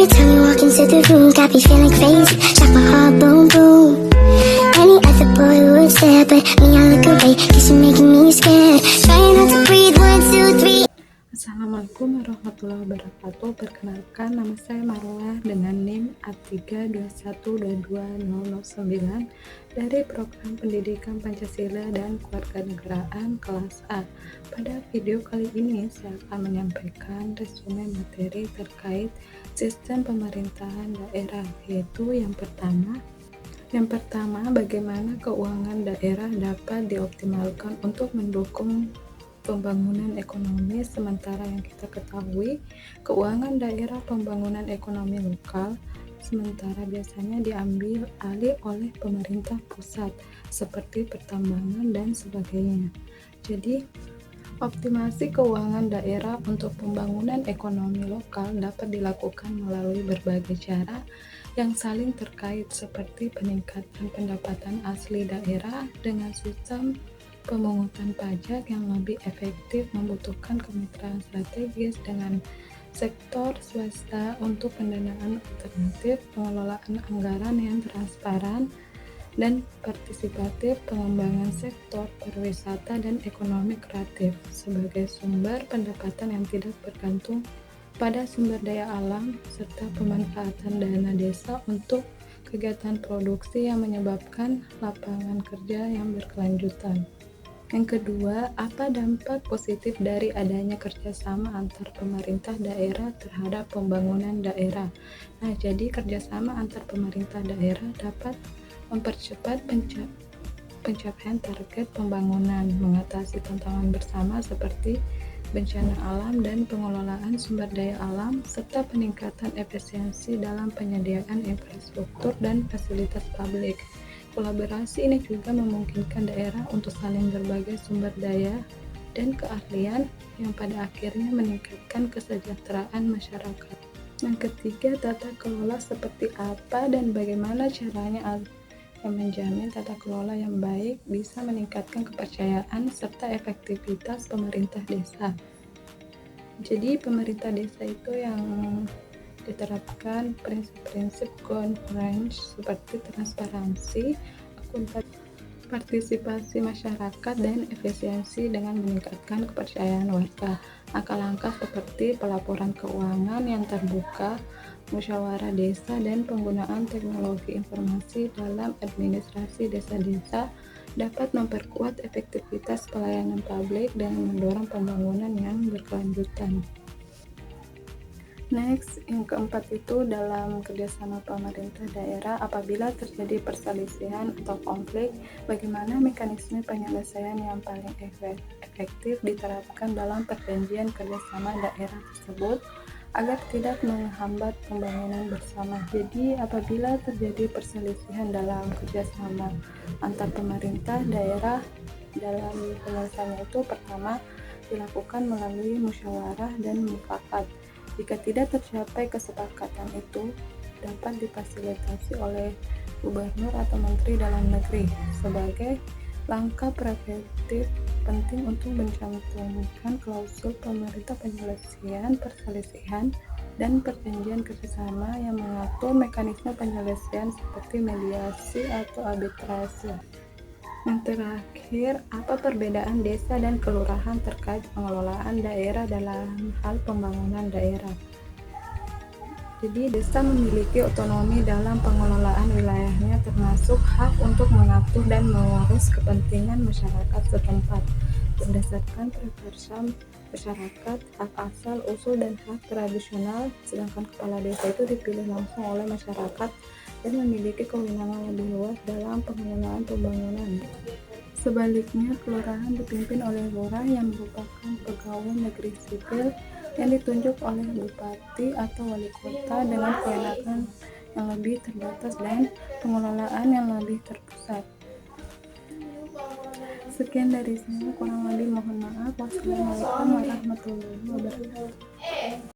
time you walk into the room, got me feeling crazy, shot my heart boom boom. Any other boy would stare, but me I look away, cause you're making me scared. Trying not to breathe, 1, 2, 3. Assalamualaikum warahmatullahi wabarakatuh. Perkenalkan, nama saya Marwah dengan NIM A321220009 dari Program Pendidikan Pancasila dan Kewarganegaraan kelas A. Pada video kali ini saya akan menyampaikan resume materi terkait sistem pemerintahan daerah, yaitu yang pertama, bagaimana keuangan daerah dapat dioptimalkan untuk mendukung pembangunan ekonomi. Sementara yang kita ketahui, keuangan daerah pembangunan ekonomi lokal sementara biasanya diambil alih oleh pemerintah pusat seperti pertambangan dan sebagainya. Jadi, optimasi keuangan daerah untuk pembangunan ekonomi lokal dapat dilakukan melalui berbagai cara yang saling terkait, seperti peningkatan pendapatan asli daerah dengan sistem pemungutan pajak yang lebih efektif, membutuhkan kemitraan strategis dengan sektor swasta untuk pendanaan alternatif, pengelolaan anggaran yang transparan dan partisipatif, pengembangan sektor pariwisata dan ekonomi kreatif sebagai sumber pendapatan yang tidak bergantung pada sumber daya alam, serta pemanfaatan dana desa untuk kegiatan produksi yang menyebabkan lapangan kerja yang berkelanjutan. Yang kedua, apa dampak positif dari adanya kerjasama antar pemerintah daerah terhadap pembangunan daerah? Nah, jadi kerjasama antar pemerintah daerah dapat mempercepat pencapaian target pembangunan, mengatasi tantangan bersama seperti bencana alam dan pengelolaan sumber daya alam, serta peningkatan efisiensi dalam penyediaan infrastruktur dan fasilitas publik. Kolaborasi ini juga memungkinkan daerah untuk saling berbagi sumber daya dan keahlian yang pada akhirnya meningkatkan kesejahteraan masyarakat. Yang ketiga, tata kelola seperti apa dan bagaimana caranya yang menjamin tata kelola yang baik bisa meningkatkan kepercayaan serta efektivitas pemerintah desa. Jadi pemerintah desa itu yang diterapkan prinsip-prinsip governance seperti transparansi, partisipasi masyarakat, dan efisiensi dengan meningkatkan kepercayaan warga. Langkah-langkah seperti pelaporan keuangan yang terbuka, musyawarah desa, dan penggunaan teknologi informasi dalam administrasi desa-desa dapat memperkuat efektivitas pelayanan publik dan mendorong pembangunan yang berkelanjutan. Next, yang keempat itu dalam kerjasama pemerintah daerah, apabila terjadi perselisihan atau konflik, bagaimana mekanisme penyelesaian yang paling efektif diterapkan dalam perjanjian kerjasama daerah tersebut agar tidak menghambat pembangunan bersama. Jadi, apabila terjadi perselisihan dalam kerjasama antar pemerintah daerah, dalam penyelesaiannya itu pertama dilakukan melalui musyawarah dan mufakat. Jika tidak tercapai kesepakatan itu, dapat difasilitasi oleh gubernur atau menteri dalam negeri. Sebagai langkah preventif, penting untuk mencantumkan klausul pemerintah penyelesaian perselisihan dan perjanjian kerjasama yang mengatur mekanisme penyelesaian seperti mediasi atau arbitrase. Yang terakhir, apa perbedaan desa dan kelurahan terkait pengelolaan daerah dalam hal pembangunan daerah? Jadi, desa memiliki otonomi dalam pengelolaan wilayahnya, termasuk hak untuk mengatur dan mengurus kepentingan masyarakat setempat berdasarkan preferensi masyarakat, hak asal usul dan hak tradisional. Sedangkan kepala desa itu dipilih langsung oleh masyarakat dan memiliki kewenangan lebih luas dalam pengelolaan pembangunan. Sebaliknya, kelurahan dipimpin oleh lurah yang merupakan pegawai negeri sipil yang ditunjuk oleh bupati atau wali kota dengan kewenangan yang lebih terbatas dan pengelolaan yang lebih terpusat. Sekian dari saya, kurang lebih mohon maaf. Wassalamualaikum warahmatullahi wabarakatuh.